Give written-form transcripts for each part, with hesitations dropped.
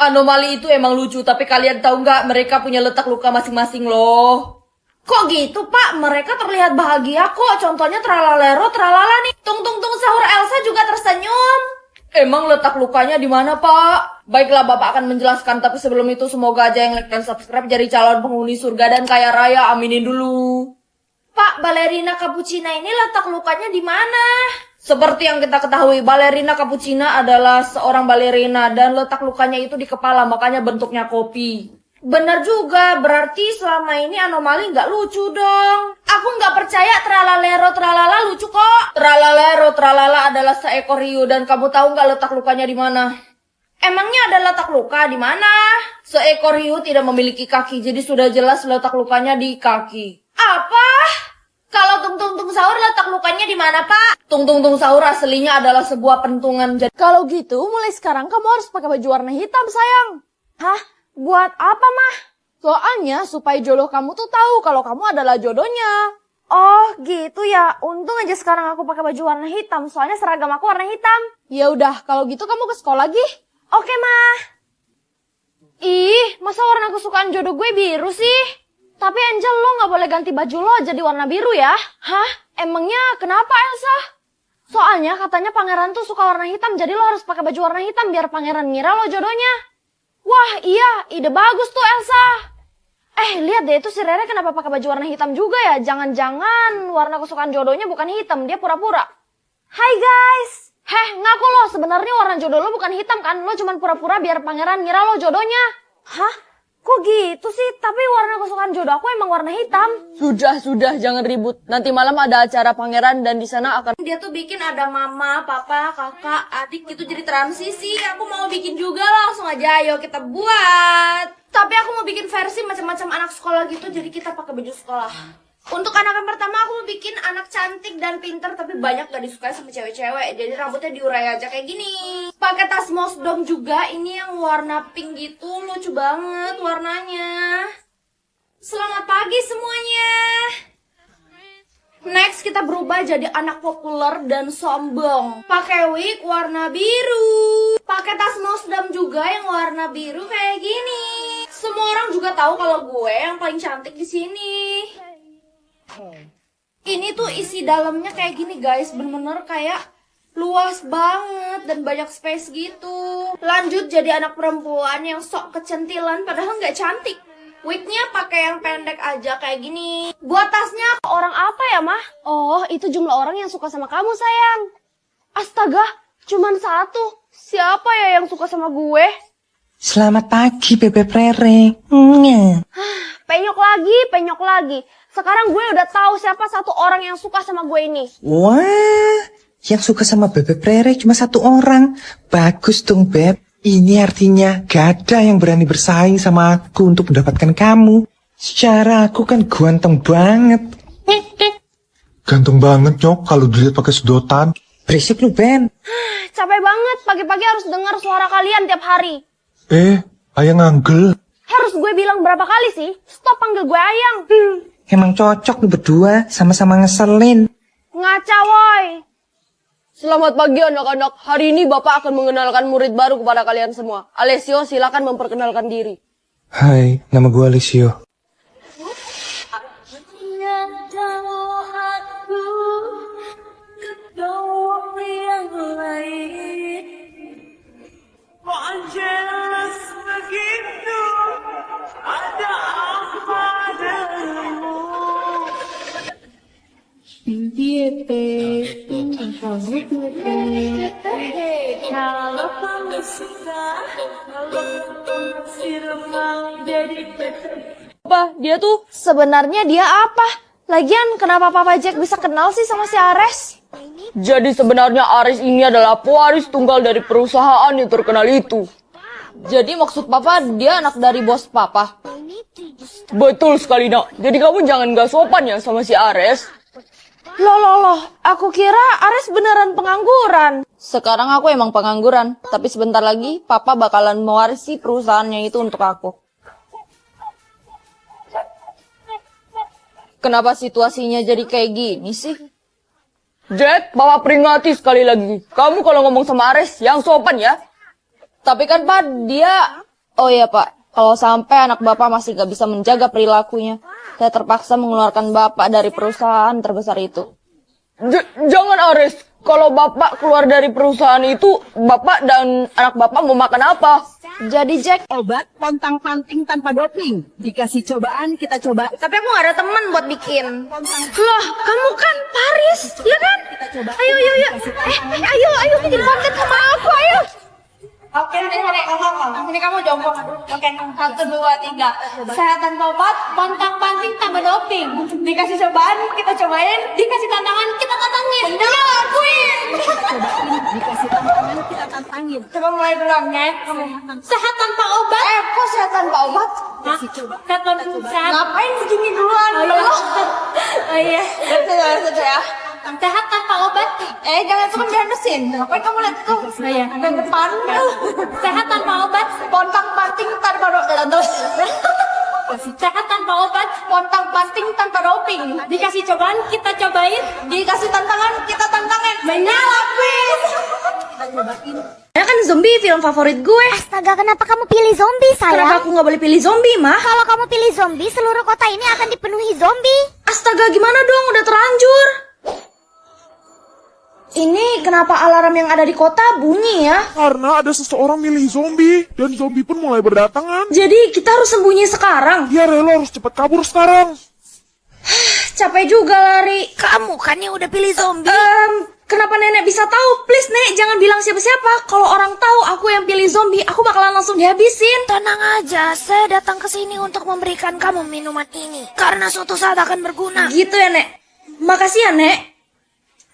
Anomali itu emang lucu, tapi kalian tahu nggak mereka punya letak luka masing-masing loh. Kok gitu, Pak? Mereka terlihat bahagia kok. Contohnya tralalero, tralala nih. Tung tung tung sahur Elsa juga tersenyum. Emang letak lukanya di mana, Pak? Baiklah, Bapak akan menjelaskan. Tapi sebelum itu, semoga aja yang like dan subscribe jadi calon penghuni surga dan kaya raya. Aminin dulu. Pak, balerina Cappuccina ini letak lukanya di mana? Seperti yang kita ketahui, balerina Cappuccina adalah seorang balerina dan letak lukanya itu di kepala, makanya bentuknya kopi. Bener juga, berarti selama ini anomali nggak lucu dong. Aku nggak percaya tralalero tralala lucu kok. Tralalero tralala adalah seekor hiu dan kamu tahu nggak letak lukanya di mana? Emangnya ada letak luka di mana? Seekor hiu tidak memiliki kaki, jadi sudah jelas letak lukanya di kaki. Apa? Kalau tung tung tung sahur letak lukanya di mana, Pak? Tung tung tung sahur aslinya adalah sebuah pentungan. Kalau gitu, mulai sekarang kamu harus pakai baju warna hitam, sayang. Hah? Buat apa, Mah? Soalnya supaya jodoh kamu tuh tahu kalau kamu adalah jodohnya. Oh, gitu ya. Untung aja sekarang aku pakai baju warna hitam, soalnya seragam aku warna hitam. Ya udah, kalau gitu kamu ke sekolah lagi. Oke, Mah. Ih, masa warna kesukaan jodoh gue biru sih? Tapi Angel, lo gak boleh ganti baju lo jadi warna biru ya? Hah? Emangnya kenapa, Elsa? Soalnya katanya pangeran tuh suka warna hitam, jadi lo harus pakai baju warna hitam biar pangeran ngira lo jodohnya. Wah, iya, ide bagus tuh, Elsa. Lihat deh, itu si Rere kenapa pakai baju warna hitam juga ya? Jangan-jangan warna kesukaan jodohnya bukan hitam, dia pura-pura. Hai guys. Ngaku lo, sebenarnya warna jodoh lo bukan hitam kan? Lo cuma pura-pura biar pangeran ngira lo jodohnya. Hah? Kok gitu sih? Tapi warna kesukaan jodoh aku emang warna hitam. Sudah, jangan ribut. Nanti malam ada acara pangeran dan di sana akan... Dia tuh bikin ada mama, papa, kakak, adik gitu jadi transisi. Aku mau bikin juga, langsung aja ayo kita buat. Tapi aku mau bikin versi macam-macam anak sekolah gitu, jadi kita pakai baju sekolah. Untuk anak yang pertama aku mau bikin anak cantik dan pinter tapi banyak gak disukai sama cewek-cewek. Jadi rambutnya diurai aja kayak gini. Pakai tas mosdom juga, ini yang warna pink gitu, lucu banget warnanya. Selamat pagi semuanya. Next kita berubah jadi anak populer dan sombong. Pakai wig warna biru. Pakai tas mosdom juga yang warna biru kayak gini. Semua orang juga tahu kalau gue yang paling cantik di sini. Ini tuh isi dalamnya kayak gini guys, bener-bener kayak luas banget dan banyak space gitu. Lanjut jadi anak perempuan yang sok kecentilan padahal nggak cantik. Wignya pakai yang pendek aja kayak gini. Buat tasnya orang apa ya, Mah? Oh, itu jumlah orang yang suka sama kamu, sayang. Astaga, cuman satu. Siapa ya yang suka sama gue? Selamat pagi, Bebek Rere. Penyok lagi. Sekarang gue udah tahu siapa satu orang yang suka sama gue ini. Wah, yang suka sama Bebek Rere cuma satu orang. Bagus dong, Beb. Ini artinya gak ada yang berani bersaing sama aku untuk mendapatkan kamu. Secara aku kan ganteng banget. Ganteng banget, Nyok, kalau dilihat pakai sedotan. Berisik lu, Ben. Capek banget, pagi-pagi harus dengar suara kalian tiap hari. Ayang anggel. Harus gue bilang berapa kali sih? Stop panggil gue Ayang. Emang cocok lu berdua, sama-sama ngeselin. Ngaca, woy. Selamat pagi anak-anak. Hari ini Bapak akan mengenalkan murid baru kepada kalian semua. Alessio, silakan memperkenalkan diri. Hai, nama gue Alessio. Apa? Dia tuh Sebenarnya dia apa? Lagian kenapa Papa Jack bisa kenal sih sama si Ares? Jadi sebenarnya Aris ini adalah pewaris tunggal dari perusahaan yang terkenal itu. Jadi maksud Papa dia anak dari bos Papa? Betul sekali nak. Jadi kamu jangan gak sopan ya sama si Ares. Loh, aku kira Ares beneran pengangguran. Sekarang aku emang pengangguran. Tapi sebentar lagi Papa bakalan mewarisi perusahaannya itu untuk aku. Kenapa situasinya jadi kayak gini sih? Jack, Papa peringati sekali lagi. Kamu kalau ngomong sama Ares yang sopan ya. Tapi kan Pak, dia Oh iya Pak, kalau sampai anak Bapak masih gak bisa menjaga perilakunya, saya terpaksa mengeluarkan Bapak dari perusahaan terbesar itu. Jangan Aris, kalau Bapak keluar dari perusahaan itu, Bapak dan anak Bapak mau makan apa? Jadi Jack, Obat pontang-panting tanpa doping. Dikasih cobaan, kita coba. Tapi aku gak ada teman buat bikin. Loh, kamu kan Paris, ya kan? Ayo, ayo, ayo. Ayo bikin konten sama aku, ayo. Oke, ini kamu jongkok. Oke, 1, 2, 3. Sehat tanpa obat, pontang-panting tanpa doping. Dikasih cobaan, kita cobain. Dikasih tantangan, kita tantangin. Ya, lakuin. Dikasih tantangan, kita tantangin. Coba mulai dulu, Nget. Sehat tanpa obat? Kok sehat tanpa obat? Kasih coba. Sehat tanpa obat. Ngapain begini duluan? Oh iya. Sudah ya. Sehat tanpa obat? Jangan suka biar mesin. Ngapain kamu lihat tuh? Iya. Dan depan. Sehat tanpa obat, pontang-panting tanpa doping. Sehat tanpa obat, pontang-panting tanpa doping. Dikasih cobaan, kita cobain. Dikasih tantangan, kita tantangin. Menyalakuin. Ya kan zombie film favorit gue. Astaga, kenapa kamu pilih zombie, sayang? Kenapa aku nggak boleh pilih zombie, mah? Kalau kamu pilih zombie, seluruh kota ini akan dipenuhi zombie. Astaga, gimana dong? Udah terlanjur. Ini kenapa alarm yang ada di kota bunyi ya? Karena ada seseorang milih zombie, dan zombie pun mulai berdatangan. Jadi kita harus sembunyi sekarang. Ya Relo harus cepat kabur sekarang. Capek juga lari. Kamu kan yang udah pilih zombie. Kenapa nenek bisa tahu? Please nek, jangan bilang siapa-siapa. Kalau orang tahu aku yang pilih zombie, aku bakalan langsung dihabisin. Tenang aja, saya datang ke sini untuk memberikan kamu minuman ini. Karena suatu saat akan berguna. Gitu ya nek. Makasih ya nek.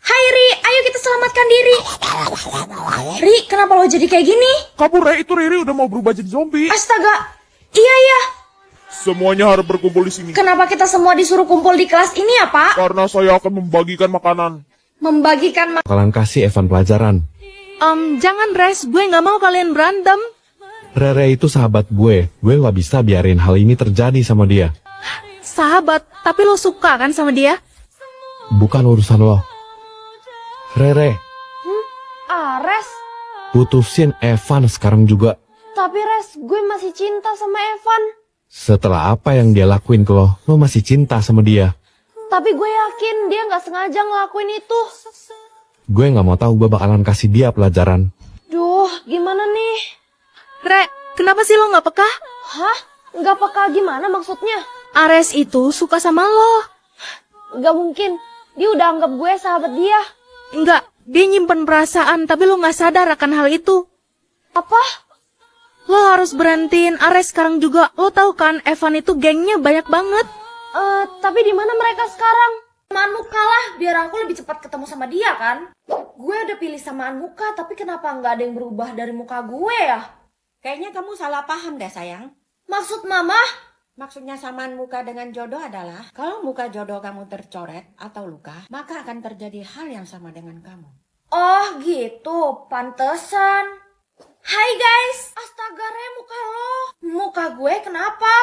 Hai Ri, ayo kita selamatkan diri. Ri, kenapa lo jadi kayak gini? Kabur itu Riri udah mau berubah jadi zombie. Astaga, iya. Semuanya harus berkumpul di sini. Kenapa kita semua disuruh kumpul di kelas ini ya Pak? Karena saya akan membagikan makanan. Membagikan Bakalan kasih Evan pelajaran. Jangan Res, gue nggak mau kalian berantem. Rere itu sahabat gue gak bisa biarin hal ini terjadi sama dia. Sahabat, tapi lo suka kan sama dia? Bukan urusan lo. Rere, Res, putusin Evan sekarang juga. tapi Res, gue masih cinta sama Evan. Setelah apa yang dia lakuin ke lo masih cinta sama dia. Tapi gue yakin dia nggak sengaja ngelakuin itu. Gue gak mau tahu, gue bakalan kasih dia pelajaran. Duh, gimana nih? Re, kenapa sih lo nggak peka? Hah? Nggak peka gimana maksudnya? Ares itu suka sama lo. Nggak mungkin. Dia udah anggap gue sahabat dia. Enggak, dia nyimpen perasaan, tapi lo nggak sadar akan hal itu. Apa? Lo harus berhentiin Ares sekarang juga. Lo tahu kan, Evan itu gengnya banyak banget. Tapi di mana mereka sekarang? sama Anuka lah, biar aku lebih cepat ketemu sama dia kan. Gue udah pilih sama Anuka, tapi kenapa nggak ada yang berubah dari muka gue ya? Kayaknya kamu salah paham deh, sayang. Maksud mama? Maksudnya samaan muka dengan jodoh adalah, kalau muka jodoh kamu tercoret atau luka, maka akan terjadi hal yang sama dengan kamu. Oh gitu, pantesan. Hai guys, astaga Re, muka lo. Muka gue kenapa?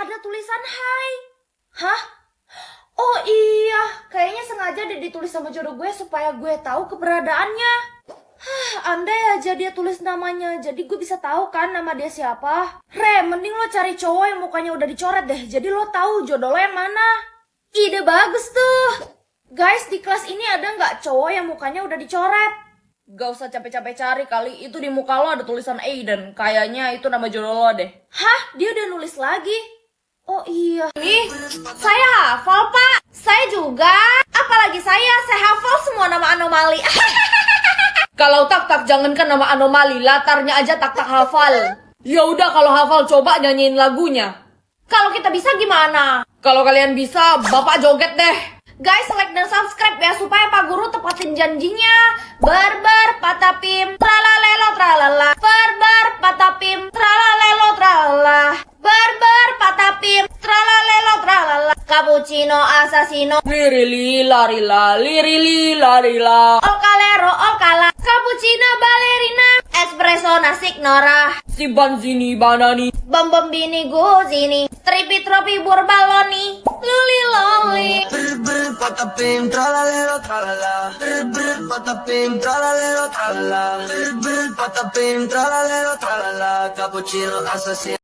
Ada tulisan hai. Hah? Oh iya, kayaknya sengaja ditulis sama jodoh gue supaya gue tahu keberadaannya. Andai aja dia tulis namanya, jadi gue bisa tahu kan nama dia siapa. Re, mending lo cari cowok yang mukanya udah dicoret deh, jadi lo tahu jodoh lo yang mana. Ide bagus tuh. Guys, di kelas ini ada nggak cowok yang mukanya udah dicoret? Gak usah capek-capek cari kali, itu di muka lo ada tulisan Aiden. Kayaknya itu nama jodoh lo deh. Hah? Dia udah nulis lagi? Oh iya. Ih, saya hafal pak. Saya juga. Apalagi saya hafal semua nama anomali. Kalau tak jangankan nama anomali, latarnya aja tak hafal. Ya udah kalau hafal coba nyanyiin lagunya. Kalau kita bisa gimana? Kalau kalian bisa, bapak joget deh. Guys, like dan subscribe ya supaya Pak Guru tepatin janjinya. Barbar patapim, tralalelo tralala. Barbar patapim, tralalelo tralala. Barbar patapim, tralalelo tralala. Cappuccino assassino, lirili larila, lirili larila. Olkalero olkala, cappuccino ballerina, espresso espresso nasi Nora. Si Banzini banani. Bam bini guzini. Tripi tropi burbaloni. Luli loli. Patapim, tralalero, tralala. Patapim, tralalero, tralala. Patapim, tralalero, tralala. Cappuccino assassino.